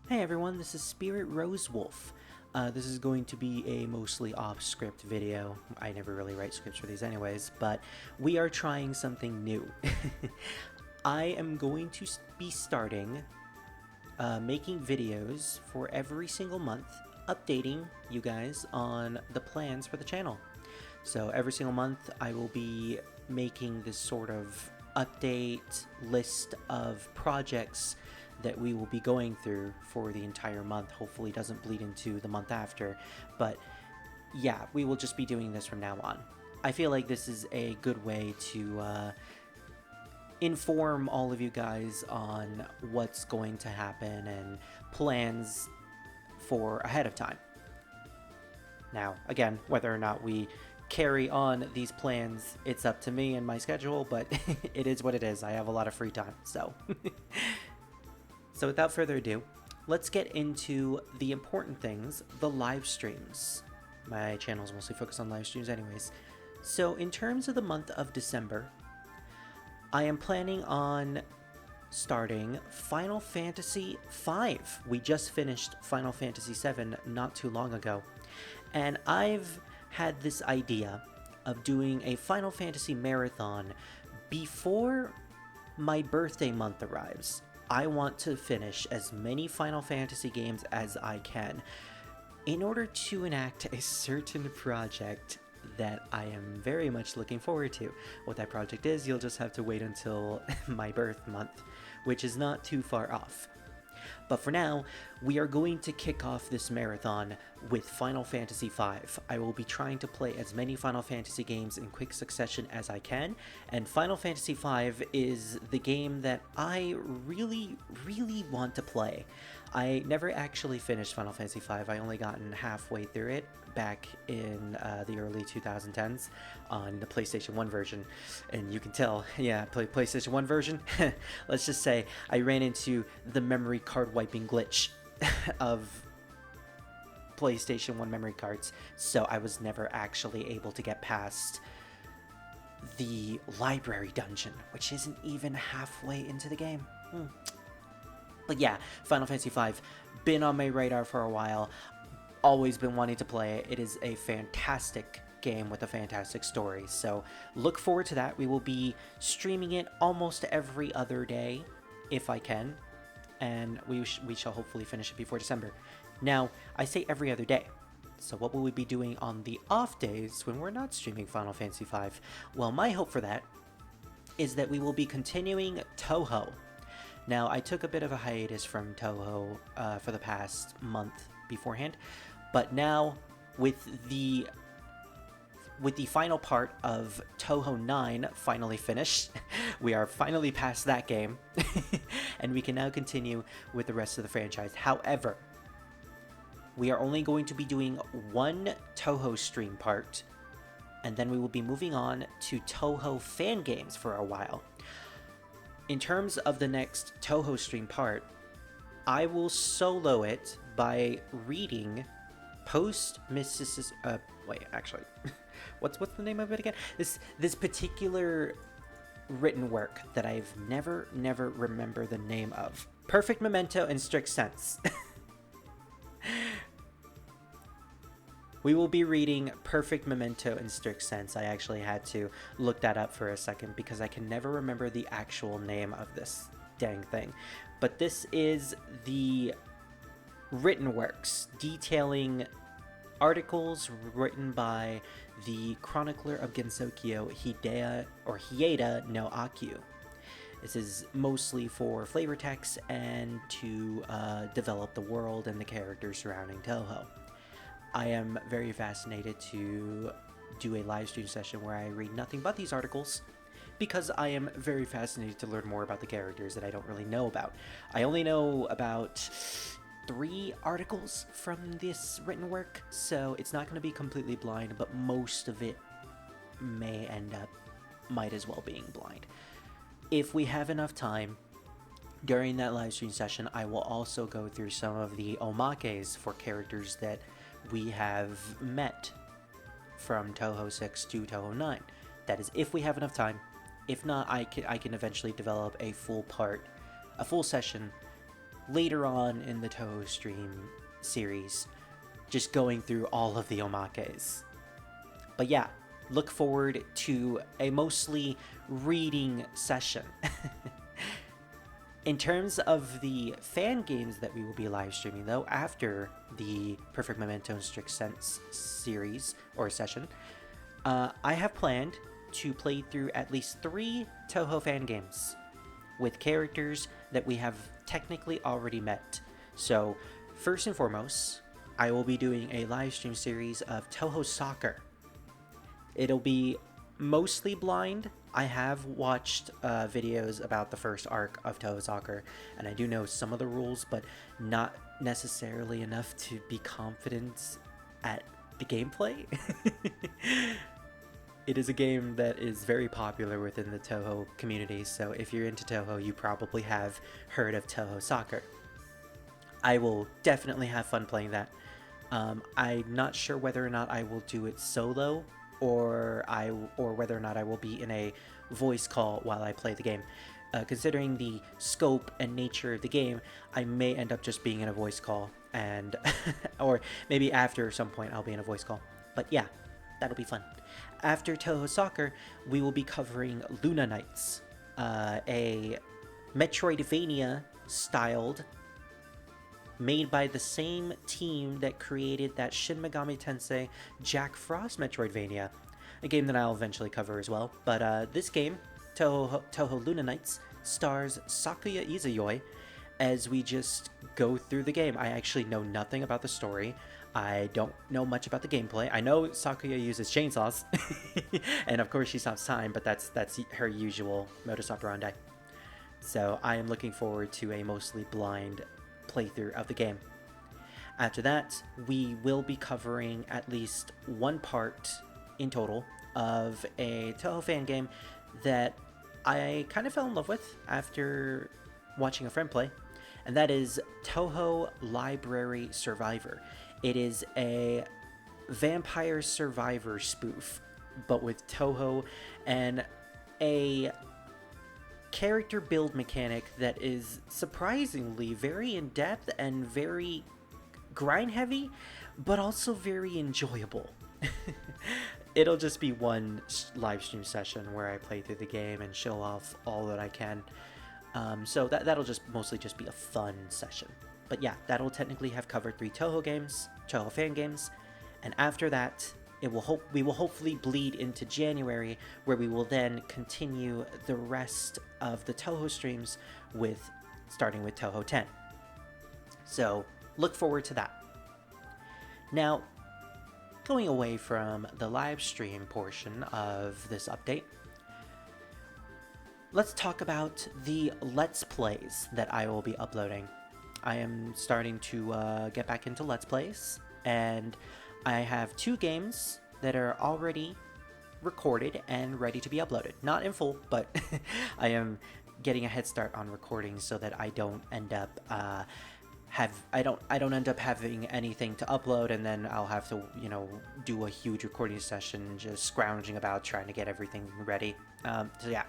Hey everyone, this is Spirit Rosewolf. This is going to be a mostly off-script video. I never really write scripts for these anyways, but we are trying something new. I am going to be starting making videos for every single month, updating you guys on the plans for the channel. So every single month I will be making this sort of update list of projects that we will be going through for the entire month. Hopefully it doesn't bleed into the month after, but yeah, we will just be doing this from now on. I feel like this is a good way to inform all of you guys on what's going to happen and plans for ahead of time. Now, again, whether or not we carry on these plans, it's up to me and my schedule, but it is what it is. I have a lot of free time, so... So without further ado, let's get into the important things, the live streams. My channel is mostly focused on live streams anyways. So in terms of the month of December, I am planning on starting Final Fantasy V. We just finished Final Fantasy VII not too long ago. And I've had this idea of doing a Final Fantasy marathon before my birthday month arrives. I want to finish as many Final Fantasy games as I can in order to enact a certain project that I am very much looking forward to. What that project is, you'll just have to wait until my birth month, which is not too far off. But for now, we are going to kick off this marathon with Final Fantasy V. I will be trying to play as many Final Fantasy games in quick succession as I can, and Final Fantasy V is the game that I really want to play. I never actually finished Final Fantasy V. I only gotten halfway through it back in the early 2010s on the PlayStation 1 version. And you can tell, yeah, PlayStation 1 version. Let's just say I ran into the memory card wiping glitch of PlayStation 1 memory cards, so I was never actually able to get past the library dungeon, which isn't even halfway into the game. But yeah, Final Fantasy V, been on my radar for a while, always been wanting to play it. It is a fantastic game with a fantastic story, so look forward to that. We will be streaming it almost every other day, if I can, and we shall hopefully finish it before December. Now, I say every other day, so what will we be doing on the off days when we're not streaming Final Fantasy V? Well, my hope for that is that we will be continuing Touhou. Now, I took a bit of a hiatus from Touhou for the past month beforehand, but now with the final part of Touhou 9 finally finished, we are finally past that game, and we can now continue with the rest of the franchise. However, we are only going to be doing one Touhou stream part, and then we will be moving on to Touhou fan games for a while. In terms of the next Touhou stream part, I will solo it by reading post Mrs. Wait, actually, what's the name of it again? This particular written work that I've never remember the name of. Perfect Memento in Strict Sense. We will be reading Perfect Memento in Strict Sense. I actually had to look that up for a second because I can never remember the actual name of this dang thing. But this is the written works detailing articles written by the chronicler of Gensokyo, Hieda no Akyu. This is mostly for flavor text and to develop the world and the characters surrounding Touhou. I am very fascinated to do a live stream session where I read nothing but these articles, because I am very fascinated to learn more about the characters that I don't really know about. I only know about 3 articles from this written work, so it's not going to be completely blind, but most of it may end up, might as well being blind. If we have enough time during that live stream session, I will also go through some of the omakes for characters that we have met from Touhou 6 to Touhou 9. That is, if we have enough time. If not, I can eventually develop a full session later on in the Touhou stream series, just going through all of the omakes. But yeah, look forward to a mostly reading session. In terms of the fan games that we will be live streaming, though, after the Perfect Memento and Strict Sense series or session, I have planned to play through at least 3 Touhou fan games with characters that we have technically already met. So, first and foremost, I will be doing a live stream series of Touhou Soccer. It'll be mostly blind. I have watched videos about the first arc of Touhou Soccer, and I do know some of the rules, but not necessarily enough to be confident at the gameplay. It is a game that is very popular within the Touhou community, so if you're into Touhou, you probably have heard of Touhou Soccer. I will definitely have fun playing that. I'm not sure whether or not I will do it solo, or whether or not I will be in a voice call while I play the game. Considering the scope and nature of the game, I may end up just being in a voice call, and or maybe after some point I'll be in a voice call. But yeah, that'll be fun. After Touhou Soccer, we will be covering Luna Knights, a Metroidvania styled, made by the same team that created that Shin Megami Tensei Jack Frost Metroidvania, a game that I'll eventually cover as well. But this game, Touhou Luna Knights, stars Sakuya Izuyoi as we just go through the game. I actually know nothing about the story. I don't know much about the gameplay. I know Sakuya uses chainsaws, and of course she stops time, but that's her usual modus operandi. So I am looking forward to a mostly blind playthrough of the game. After that, we will be covering at least one part in total of a Touhou fan game that I kind of fell in love with after watching a friend play, and that is Touhou Library Survivor. It is a Vampire Survivor spoof, but with Touhou, and a character build mechanic that is surprisingly very in-depth and very grind heavy, but also very enjoyable. It'll just be one live stream session where I play through the game and show off all that I can. So that'll just mostly just be a fun session. But yeah, that'll technically have covered 3 Touhou games, Touhou fan games, and after that, we will hopefully bleed into January, where we will then continue the rest of the Touhou streams starting with Touhou 10. So look forward to that. Now, going away from the live stream portion of this update, let's talk about the Let's Plays that I will be uploading. I am starting to get back into Let's Plays, and I have 2 games that are already recorded and ready to be uploaded. Not in full, but I am getting a head start on recording so that I don't end up I don't end up having anything to upload, and then I'll have to, do a huge recording session just scrounging about trying to get everything ready. So yeah,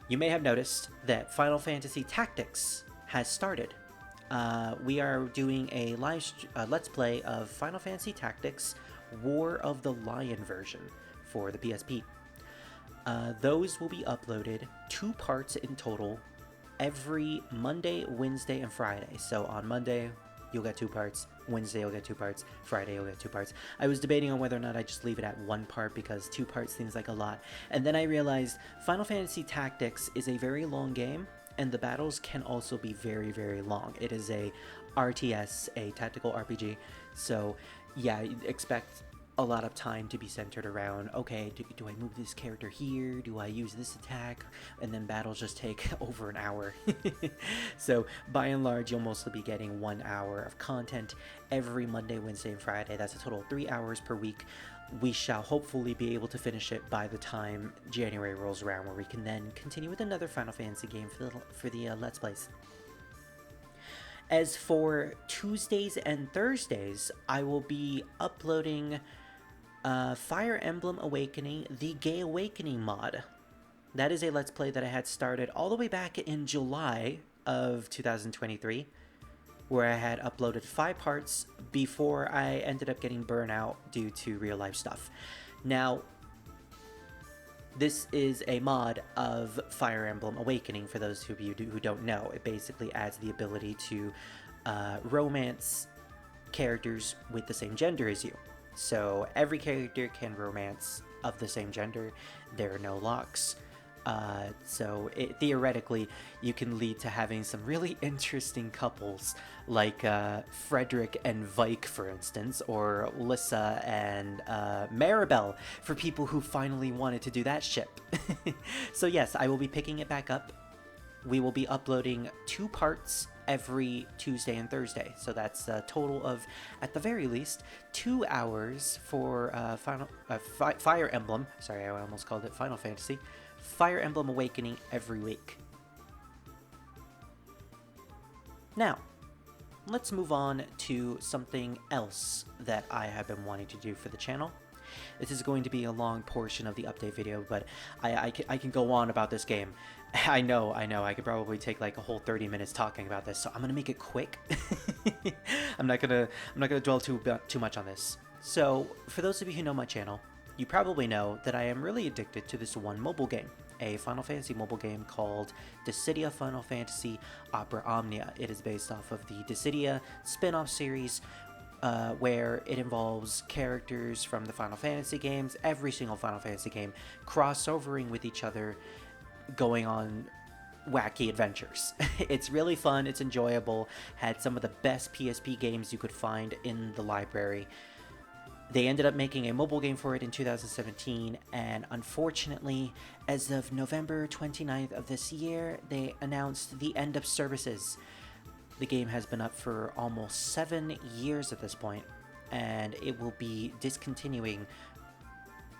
you may have noticed that Final Fantasy Tactics has started. We are doing a Let's Play of Final Fantasy Tactics War of the Lion version for the PSP. Those will be uploaded 2 parts in total every Monday, Wednesday, and Friday. So on Monday, you'll get 2 parts. Wednesday, you'll get 2 parts. Friday, you'll get 2 parts. I was debating on whether or not I just leave it at 1 part because 2 parts seems like a lot. And then I realized Final Fantasy Tactics is a very long game, and the battles can also be very, very long. It is a RTS, a tactical RPG, so yeah, expect a lot of time to be centered around, okay, do I move this character here? Do I use this attack? And then battles just take over an hour. So by and large, you'll mostly be getting 1 hour of content every Monday, Wednesday, and Friday. That's a total of 3 hours per week. We shall hopefully be able to finish it by the time January rolls around, where we can then continue with another Final Fantasy game for the Let's Plays. As for Tuesdays and Thursdays, I will be uploading Fire Emblem Awakening, the Gay Awakening mod. That is a Let's Play that I had started all the way back in July of 2023, where I had uploaded 5 parts before I ended up getting burnout due to real life stuff. Now, this is a mod of Fire Emblem Awakening, for those of you who don't know. It basically adds the ability to romance characters with the same gender as you. So every character can romance of the same gender. There are no locks. So theoretically, you can lead to having some really interesting couples, like Frederick and Vike, for instance, or Lissa and Maribel, for people who finally wanted to do that ship. So yes, I will be picking it back up. We will be uploading 2 parts every Tuesday and Thursday. So that's a total of, at the very least, 2 hours for Fire Emblem. Sorry, I almost called it Final Fantasy. Fire Emblem Awakening every week. Now, let's move on to something else that I have been wanting to do for the channel. This is going to be a long portion of the update video, but I can go on about this game. I know, I could probably take like a whole 30 minutes talking about this, so I'm gonna make it quick. I'm not gonna dwell too much on this. So, for those of you who know my channel, you probably know that I am really addicted to this one mobile game, a Final Fantasy mobile game called Dissidia Final Fantasy Opera Omnia. It is based off of the Dissidia spin-off series, where it involves characters from the Final Fantasy games, every single Final Fantasy game, crossovering with each other, going on wacky adventures. It's really fun, it's enjoyable, had some of the best PSP games you could find in the library. They ended up making a mobile game for it in 2017, and unfortunately, as of November 29th of this year, they announced the end of services. The game has been up for almost 7 years at this point, and it will be discontinuing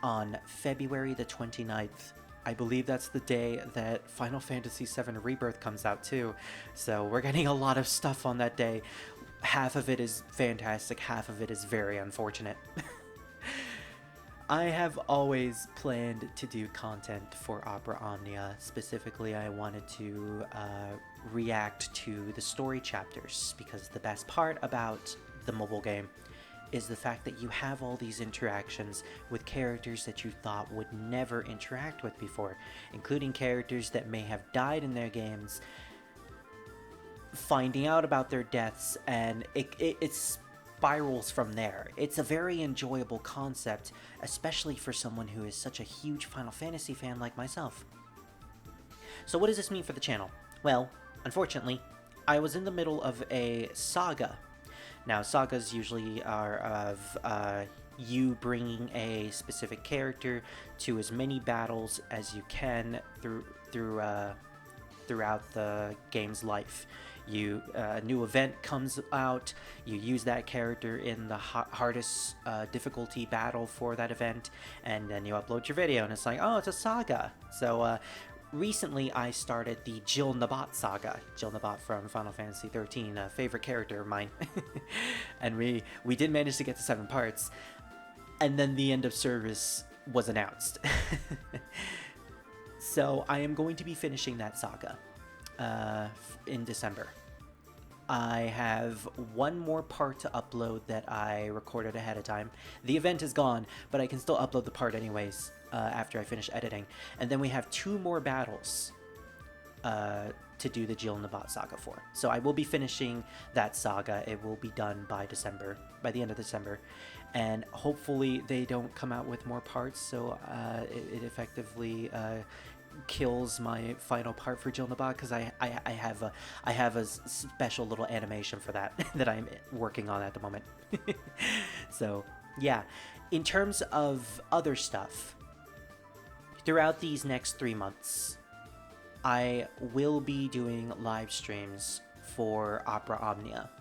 on February the 29th. I believe that's the day that Final Fantasy VII Rebirth comes out too, so we're getting a lot of stuff on that day. Half of it is fantastic, half of it is very unfortunate. I have always planned to do content for Opera Omnia. Specifically, I wanted to react to the story chapters, because the best part about the mobile game is the fact that you have all these interactions with characters that you thought would never interact with before, including characters that may have died in their games, finding out about their deaths, and it spirals from there. It's a very enjoyable concept, especially for someone who is such a huge Final Fantasy fan like myself. So what does this mean for the channel? Well, unfortunately, I was in the middle of a saga. Now, sagas usually are of you bringing a specific character to as many battles as you can throughout the game's life. A new event comes out, you use that character in the hardest difficulty battle for that event, and then you upload your video, and it's like, oh, it's a saga. So recently I started the Jill Nabat saga. Jill Nabat from Final Fantasy XIII, a favorite character of mine. And we did manage to get to 7 parts, and then the end of service was announced. So I am going to be finishing that saga in December. I have 1 more part to upload that I recorded ahead of time. The event is gone, but I can still upload the part anyways after I finish editing. And then we have 2 more battles to do the Jill Nabat saga for. So I will be finishing that saga. It will be done by December, by the end of December. And hopefully they don't come out with more parts, so it effectively kills my final part for Jill Nabat, because I have a special little animation for that that I'm working on at the moment. So yeah, in terms of other stuff, throughout these next 3 months, I will be doing live streams for Opera Omnia,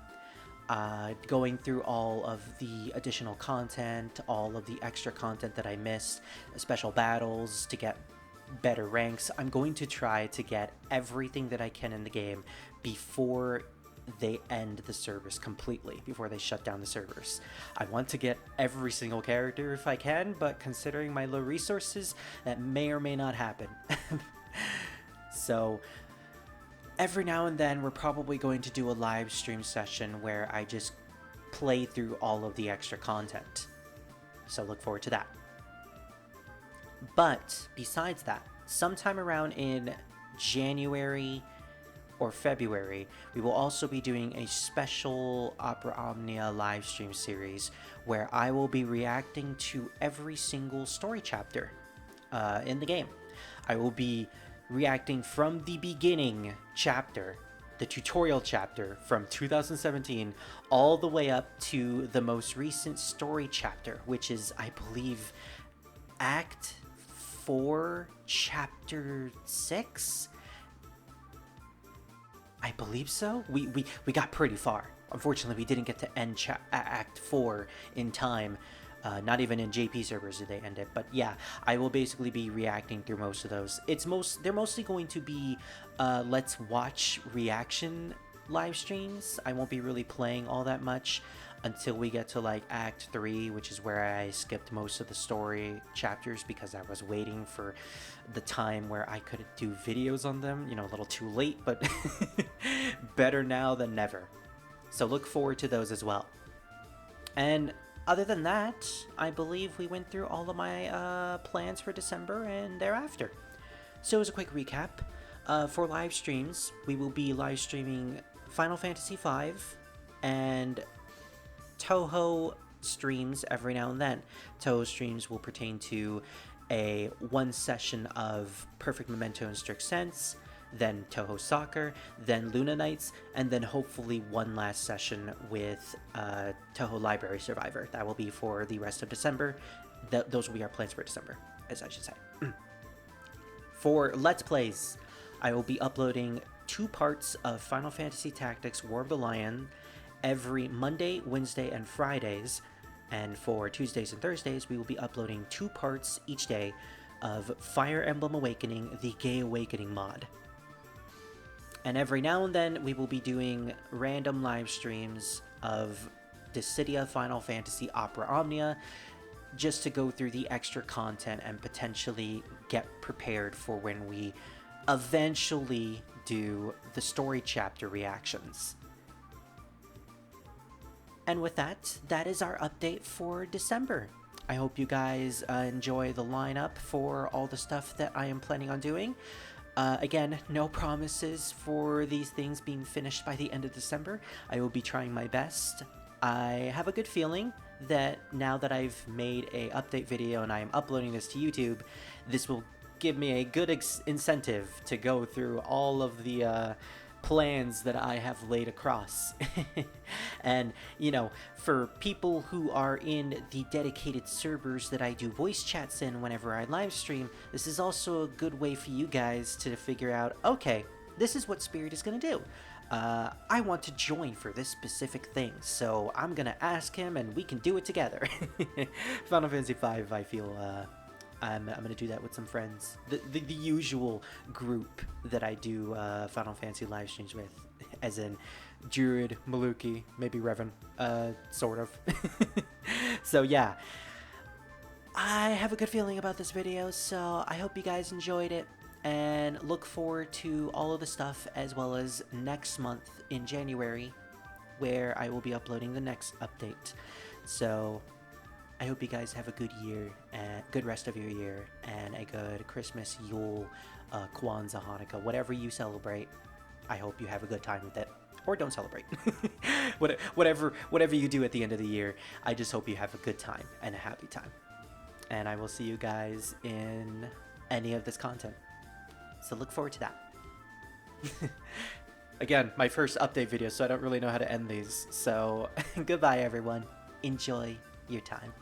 going through all of the additional content, all of the extra content that I missed, special battles to get better ranks. I'm going to try to get everything that I can in the game before they end the servers completely, before they shut down the servers. I want to get every single character if I can, but considering my low resources, that may or may not happen. So every now and then we're probably going to do a live stream session where I just play through all of the extra content. So look forward to that. But besides that, sometime around in January or February, we will also be doing a special Opera Omnia live stream series where I will be reacting to every single story chapter in the game. I will be reacting from the beginning chapter, the tutorial chapter from 2017, all the way up to the most recent story chapter, which is, I believe, Act 4, Chapter 6? I believe so. We got pretty far. Unfortunately, we didn't get to end Act 4 in time. Not even in JP servers did they end it. But yeah, I will basically be reacting through most of those. They're mostly going to be let's watch reaction live streams. I won't be really playing all that much until we get to like Act 3, which is where I skipped most of the story chapters because I was waiting for the time where I could do videos on them. You know, a little too late, but better now than never. So look forward to those as well. And other than that, I believe we went through all of my plans for December and thereafter. So as a quick recap, for live streams, we will be live streaming Final Fantasy V and Touhou streams every now and then. Touhou streams will pertain to a one session of Perfect Memento and Strict Sense, then Touhou Soccer, then Luna Nights, and then hopefully one last session with Touhou Library Survivor. That will be for the rest of December. Those will be our plans for December, as I should say. For Let's Plays, I will be uploading 2 parts of Final Fantasy Tactics War of the Lion every Monday, Wednesday, and Fridays. And for Tuesdays and Thursdays, we will be uploading 2 parts each day of Fire Emblem Awakening, the Gay Awakening mod. And every now and then, we will be doing random live streams of Dissidia Final Fantasy Opera Omnia, just to go through the extra content and potentially get prepared for when we eventually do the story chapter reactions. And with that, that is our update for December. I hope you guys enjoy the lineup for all the stuff that I am planning on doing. Again, no promises for these things being finished by the end of December. I will be trying my best. I have a good feeling that now that I've made a update video and I am uploading this to YouTube, this will give me a good incentive to go through all of the plans that I have laid across. And, you know, for people who are in the dedicated servers that I do voice chats in whenever I live stream, this is also a good way for you guys to figure out, okay, this is what Spirit is going to do. I want to join for this specific thing, so I'm going to ask him and we can do it together. Final Fantasy V, I feel I'm going to do that with some friends. The usual group that I do Final Fantasy live streams with, as in Druid, Maluki, maybe Revan, sort of. So yeah, I have a good feeling about this video, so I hope you guys enjoyed it, and look forward to all of the stuff, as well as next month in January, where I will be uploading the next update. So I hope you guys have a good year, and good rest of your year, and a good Christmas, Yule, Kwanzaa, Hanukkah, whatever you celebrate. I hope you have a good time with it, or don't celebrate. whatever you do at the end of the year, I just hope you have a good time and a happy time. And I will see you guys in any of this content. So look forward to that. Again, my first update video, so I don't really know how to end these. So goodbye, everyone. Enjoy your time.